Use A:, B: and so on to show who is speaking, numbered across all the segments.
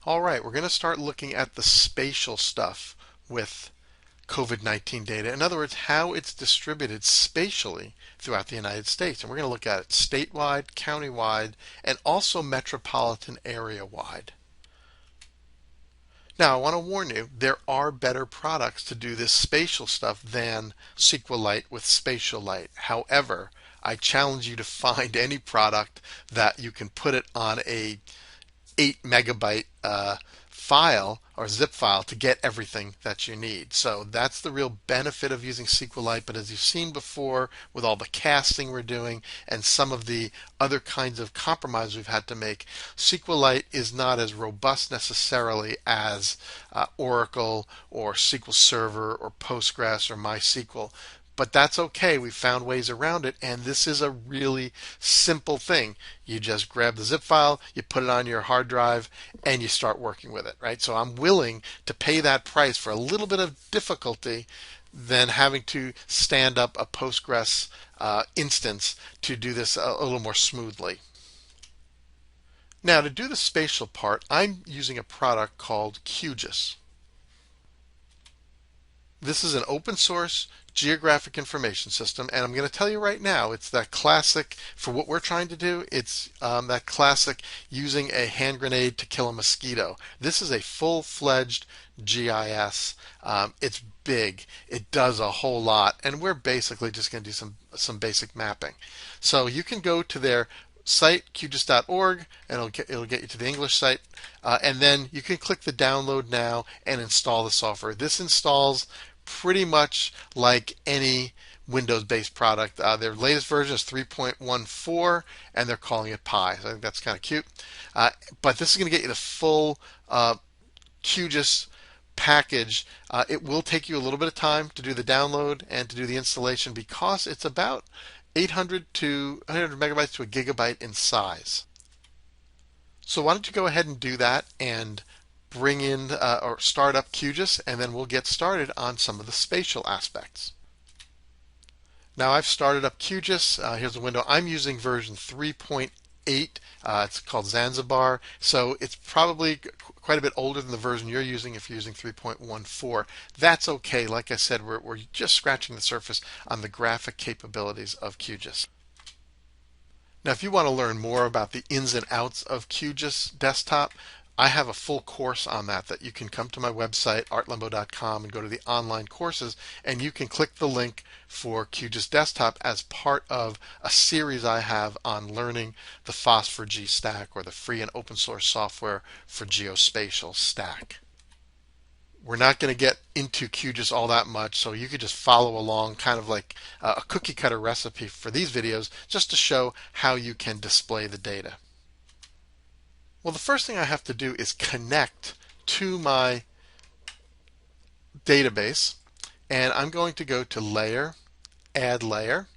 A: All right, we're going to start looking at the spatial stuff with COVID-19 data. In other words, how it's distributed spatially throughout the United States. And we're going to look at it statewide, countywide, and also metropolitan area wide. Now, I want to warn you, there are better products to do this spatial stuff than SQLite with SpatiaLite. However, I challenge you to find any product that you can put it on a 8 megabyte file or zip file to get everything that you need. So that's the real benefit of using SQLite. But as you've seen before with all the casting we're doing and some of the other kinds of compromise we've had to make, SQLite is not as robust necessarily as Oracle or SQL Server or Postgres or MySQL. But that's okay. We found ways around it, and this is a really simple thing. You just grab the zip file, you put it on your hard drive, and you start working with it, right? So I'm willing to pay that price for a little bit of difficulty than having to stand up a Postgres instance to do this a little more smoothly. Now, to do the spatial part, I'm using a product called QGIS. This is an open source geographic information system, and I'm going to tell you right now, it's that classic, for what we're trying to do, it's that classic using a hand grenade to kill a mosquito. This is a full-fledged GIS. It's big. It does a whole lot, and we're basically just going to do some basic mapping. So you can go to their site, qgis.org, and it'll get you to the English site, and then you can click the download now and install the software. This installs pretty much like any Windows-based product. Their latest version is 3.14, and they're calling it Pi. So I think that's kind of cute. But this is going to get you the full QGIS package. It will take you a little bit of time to do the download and to do the installation because it's about 800 megabytes to a gigabyte in size. So why don't you go ahead and do that and bring in or start up QGIS, and then we'll get started on some of the spatial aspects. Now I've started up QGIS. Here's the window. I'm using version 3.8. It's called Zanzibar, so it's probably quite a bit older than the version you're using if you're using 3.14. That's okay. Like I said, we're just scratching the surface on the graphic capabilities of QGIS. Now, if you want to learn more about the ins and outs of QGIS Desktop, I have a full course on that you can come to my website, artlembo.com, and go to the online courses, and you can click the link for QGIS Desktop as part of a series I have on learning the FOSS4G stack, or the free and open source software for geospatial stack. We're not going to get into QGIS all that much, so you could just follow along kind of like a cookie cutter recipe for these videos just to show how you can display the data. Well, the first thing I have to do is connect to my database, and I'm going to go to Layer, Add Layer,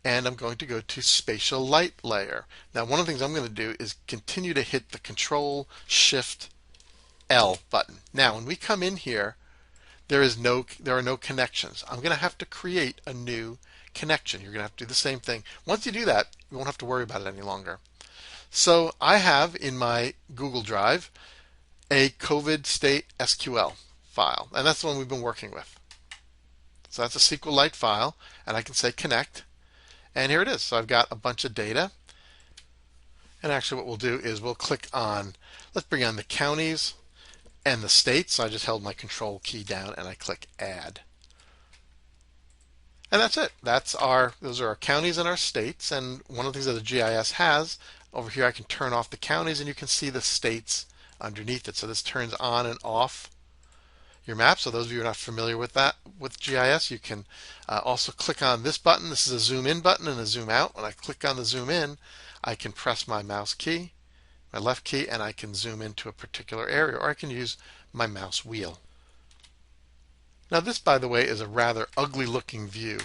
A: and I'm going to go to SpatialLite Layer. Now, one of the things I'm going to do is continue to hit the Control-Shift-L button. Now, when we come in here, there are no connections. I'm going to have to create a new connection. You're going to have to do the same thing. Once you do that, you won't have to worry about it any longer. So I have in my Google Drive a COVID state SQL file, and that's the one we've been working with. So that's a SQLite file, and I can say connect, and here it is. So I've got a bunch of data, and actually what we'll do is we'll click on, let's bring on the counties and the states. So I just held my control key down and I click add. And that's it. Those are our counties and our states, and one of the things that the GIS has over here, I can turn off the counties and you can see the states underneath it. So this turns on and off your map. So those of you who are not familiar with that, with GIS, you can also click on this button. This is a zoom in button and a zoom out. When I click on the zoom in, I can press my mouse key, my left key, and I can zoom into a particular area, or I can use my mouse wheel. Now this, by the way, is a rather ugly looking view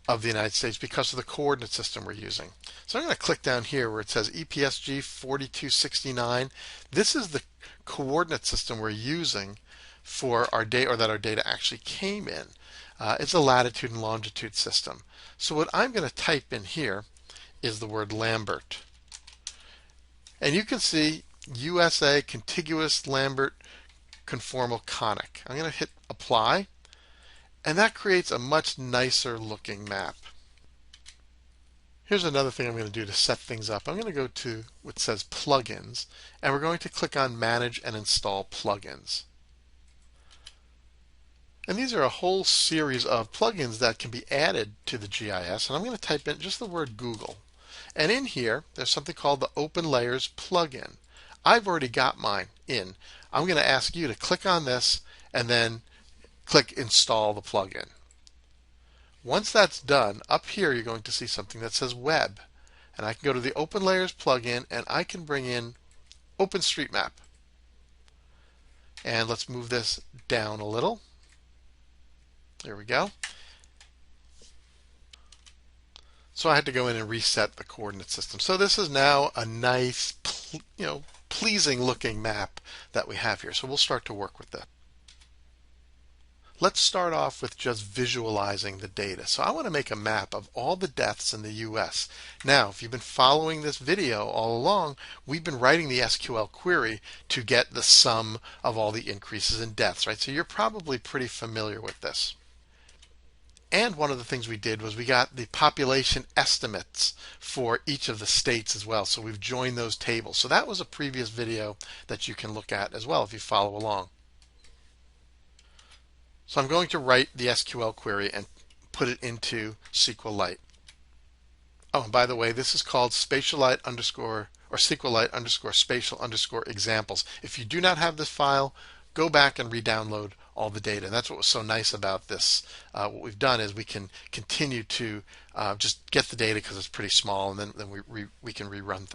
A: of the United States because of the coordinate system we're using. So I'm going to click down here where it says EPSG 4269. This is the coordinate system we're using for our data, or that our data actually came in. It's a latitude and longitude system. So what I'm going to type in here is the word Lambert. And you can see USA Contiguous Lambert Conformal Conic. I'm going to hit apply, and that creates a much nicer looking map. Here's another thing I'm going to do to set things up. I'm going to go to what says plugins, and we're going to click on manage and install plugins. And these are a whole series of plugins that can be added to the GIS, and I'm going to type in just the word Google. And in here, there's something called the Open Layers plugin. I've already got mine in. I'm going to ask you to click on this and then click install the plugin. Once that's done, up here you're going to see something that says web. And I can go to the Open Layers plugin and I can bring in OpenStreetMap. And let's move this down a little. There we go. So I had to go in and reset the coordinate system. So this is now a nice, pleasing looking map that we have here. So we'll start to work with that. Let's start off with just visualizing the data. So I want to make a map of all the deaths in the US. Now, if you've been following this video all along, we've been writing the SQL query to get the sum of all the increases in deaths, right? So you're probably pretty familiar with this. And one of the things we did was we got the population estimates for each of the states as well. So we've joined those tables. So that was a previous video that you can look at as well if you follow along. So I'm going to write the SQL query and put it into SQLite. Oh, and by the way, this is called SpatiaLite underscore or SQLite underscore spatial underscore examples. If you do not have this file, go back and re-download all the data. And that's what was so nice about this. What we've done is we can continue to just get the data because it's pretty small, and then we can rerun.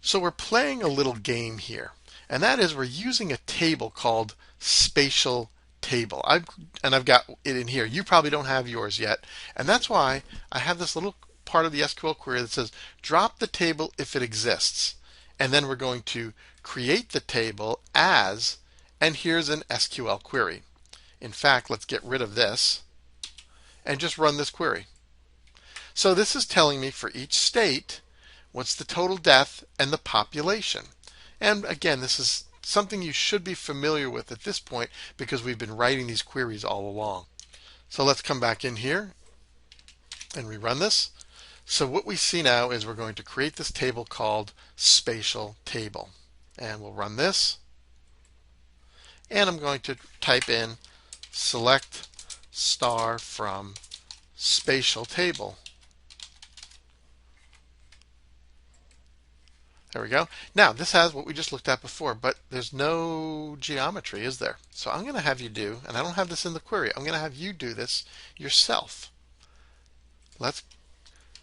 A: So we're playing a little game here, and that is we're using a table called Spatial Table. I've got it in here. You probably don't have yours yet, and that's why I have this little part of the SQL query that says drop the table if it exists, and then we're going to create the table as, and here's an SQL query. In fact, let's get rid of this and just run this query. So this is telling me for each state what's the total death and the population. And again, this is something you should be familiar with at this point because we've been writing these queries all along. So let's come back in here and rerun this. So what we see now is we're going to create this table called Spatial Table. And we'll run this. And I'm going to type in select star from Spatial Table. There we go. Now this has what we just looked at before, but there's no geometry, is there? So I'm going to have you do, and I don't have this in the query, I'm going to have you do this yourself. Let's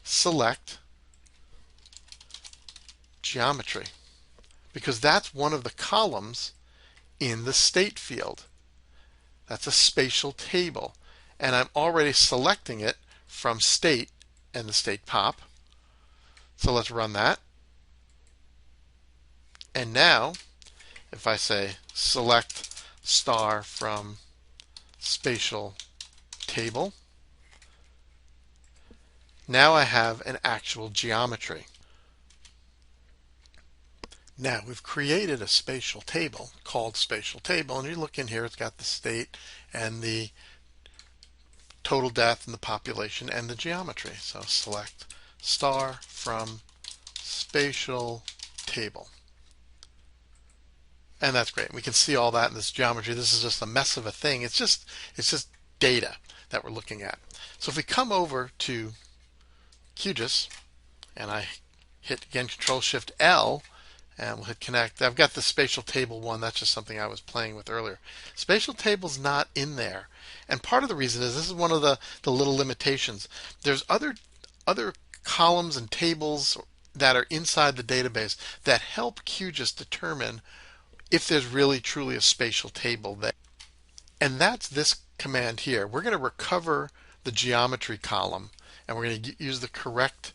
A: select geometry, because that's one of the columns in the state field. That's a spatial table, and I'm already selecting it from state and the state pop. So let's run that. And now, if I say select star from Spatial Table, now I have an actual geometry. Now we've created a spatial table called Spatial Table, and you look in here, it's got the state and the total death and the population and the geometry. So select star from Spatial Table. And that's great. We can see all that in this geometry. This is just a mess of a thing. It's just data that we're looking at. So if we come over to QGIS and I hit again Control-Shift-L and we'll hit connect. I've got the spatial table one. That's just something I was playing with earlier. Spatial table's not in there. And part of the reason is this is one of the little limitations. There's other columns and tables that are inside the database that help QGIS determine if there's really truly a spatial table there. And that's this command here. We're going to recover the geometry column and we're going to use the correct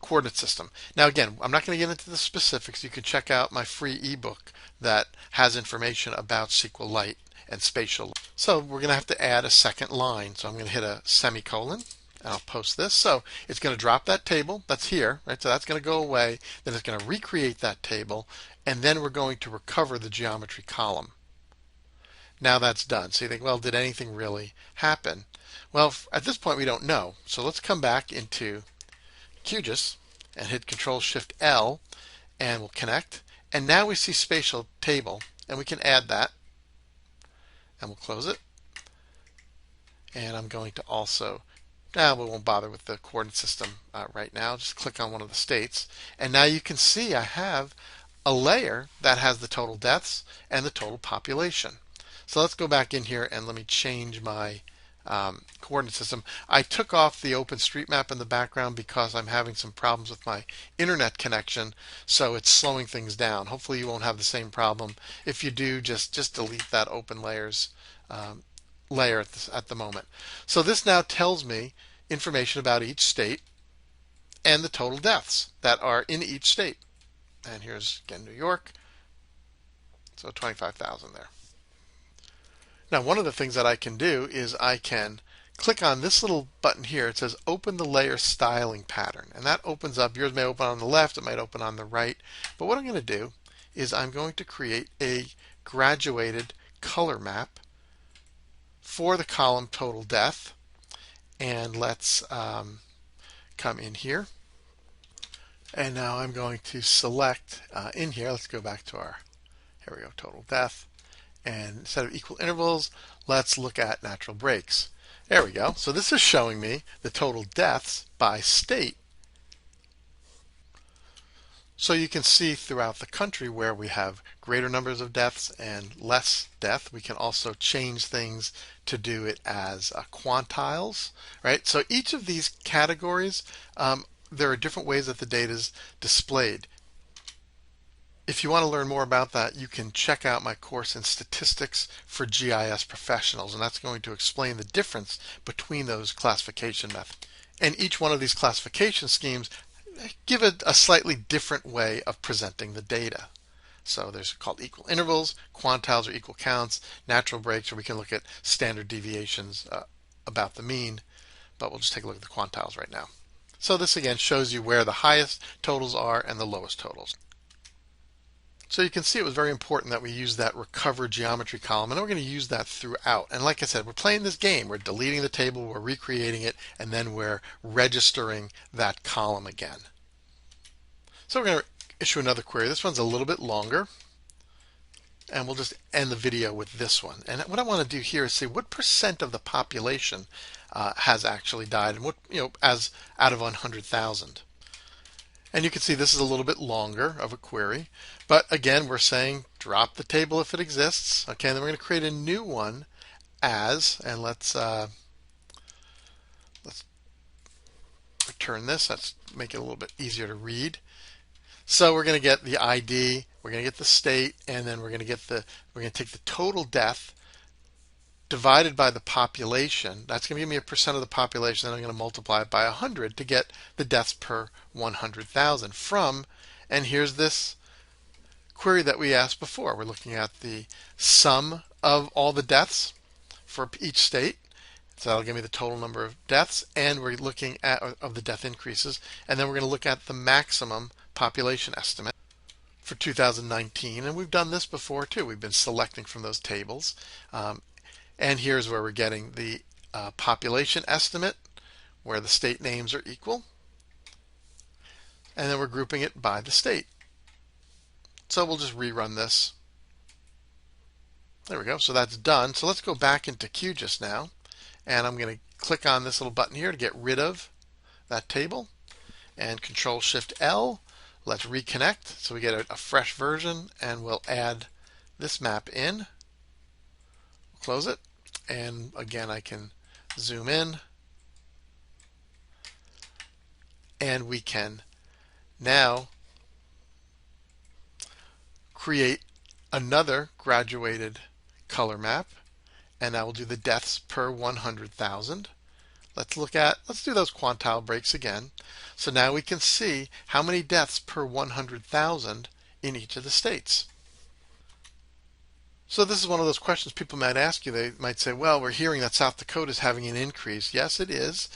A: coordinate system. Now again, I'm not going to get into the specifics. You can check out my free ebook that has information about SQLite and SpatiaLite. So we're going to have to add a second line. So I'm going to hit a semicolon and I'll post this. So it's going to drop that table that's here, right? So that's going to go away. Then it's going to recreate that table, and then we're going to recover the geometry column. Now that's done. So you think, well, did anything really happen? Well, at this point we don't know. So let's come back into QGIS and hit Control-Shift-L, and we'll connect. And now we see Spatial Table, and we can add that, and we'll close it. And I'm going to also, we won't bother with the coordinate system right now. Just click on one of the states, and now you can see I have a layer that has the total deaths and the total population. So let's go back in here and let me change my coordinate system. I took off the OpenStreetMap in the background because I'm having some problems with my internet connection, so it's slowing things down. Hopefully you won't have the same problem. If you do, just delete that open layers layer at the moment. So this now tells me information about each state and the total deaths that are in each state. And here's again New York, so 25,000 there. Now, one of the things that I can do is I can click on this little button here. It says open the layer styling pattern, and that opens up. Yours may open on the left, it might open on the right, but what I'm going to do is I'm going to create a graduated color map for the column total death. And let's come in here, and now I'm going to select in here, let's go back to our, here we go, total death. And instead of equal intervals, let's look at natural breaks. There we go. So this is showing me the total deaths by state. So you can see throughout the country where we have greater numbers of deaths and less death. We can also change things to do it as quantiles, right? So each of these categories, there are different ways that the data is displayed. If you want to learn more about that, you can check out my course in statistics for GIS professionals, and that's going to explain the difference between those classification methods. And each one of these classification schemes give it a slightly different way of presenting the data. So there's called equal intervals, quantiles or equal counts, natural breaks, where we can look at standard deviations about the mean, but we'll just take a look at the quantiles right now. So this again shows you where the highest totals are and the lowest totals. So you can see it was very important that we use that recover geometry column, and we're going to use that throughout. And like I said, we're playing this game. We're deleting the table, we're recreating it, and then we're registering that column again. So we're going to issue another query. This one's a little bit longer, and we'll just end the video with this one. And what I want to do here is see what percent of the population has actually died, and what, as out of 100,000. And you can see this is a little bit longer of a query, but again we're saying drop the table if it exists. Okay, and then we're going to create a new one as, and let's return this. Let's make it a little bit easier to read. So we're going to get the ID, we're going to get the state, and then we're going to take the total death divided by the population. That's going to give me a percent of the population, then I'm going to multiply it by 100 to get the deaths per 100,000 from, and here's this query that we asked before. We're looking at the sum of all the deaths for each state. So that'll give me the total number of deaths, and we're looking at of the death increases, and then we're going to look at the maximum population estimate for 2019, and we've done this before too. We've been selecting from those tables. And here's where we're getting the population estimate, where the state names are equal. And then we're grouping it by the state. So we'll just rerun this. There we go. So that's done. So let's go back into QGIS now. And I'm going to click on this little button here to get rid of that table. And Control-Shift-L. Let's reconnect so we get a fresh version. And we'll add this map in. Close it. And again, I can zoom in, and we can now create another graduated color map, and I will do the deaths per 100,000. Let's do those quantile breaks again. So now we can see how many deaths per 100,000 in each of the states. So this is one of those questions people might ask you. They might say, well, we're hearing that South Dakota is having an increase. Yes, it is.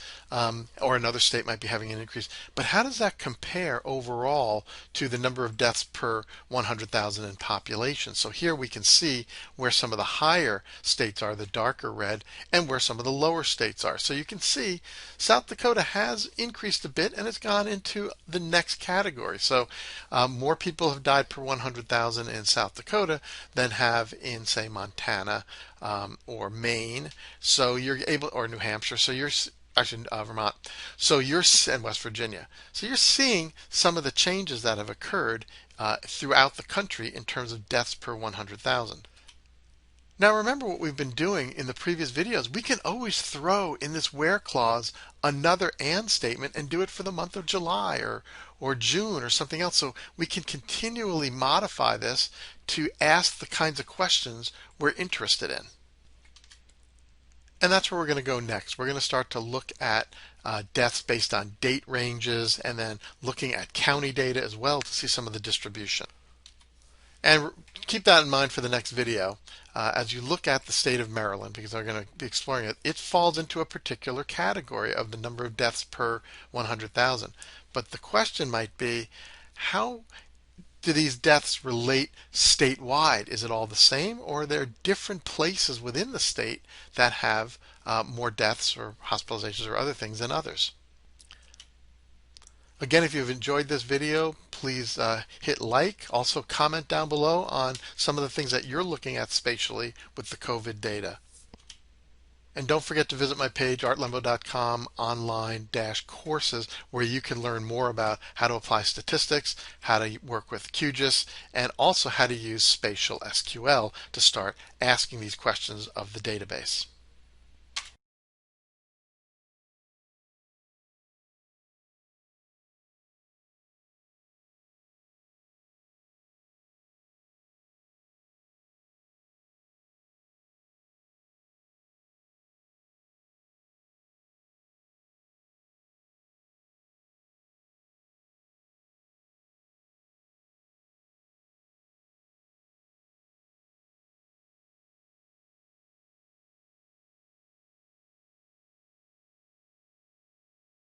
A: Or another state might be having an increase. But how does that compare overall to the number of deaths per 100,000 in population? So here we can see where some of the higher states are, the darker red, and where some of the lower states are. So you can see South Dakota has increased a bit and it's gone into the next category. So more people have died per 100,000 in South Dakota than have in, say, Montana or Maine. So you're able, or New Hampshire. So you're actually Vermont. So you're and West Virginia. So you're seeing some of the changes that have occurred throughout the country in terms of deaths per 100,000. Now remember what we've been doing in the previous videos. We can always throw in this where clause another and statement and do it for the month of July or June or something else. So we can continually modify this to ask the kinds of questions we're interested in. And that's where we're going to go next. We're going to start to look at deaths based on date ranges and then looking at county data as well to see some of the distribution. And keep that in mind for the next video. As you look at the state of Maryland, because I'm going to be exploring it, it falls into a particular category of the number of deaths per 100,000. But the question might be, how do these deaths relate statewide? Is it all the same, or are there different places within the state that have more deaths or hospitalizations or other things than others? Again, if you've enjoyed this video, please hit like. Also comment down below on some of the things that you're looking at spatially with the COVID data. And don't forget to visit my page, artlembo.com online-courses, where you can learn more about how to apply statistics, how to work with QGIS, and also how to use Spatial SQL to start asking these questions of the database.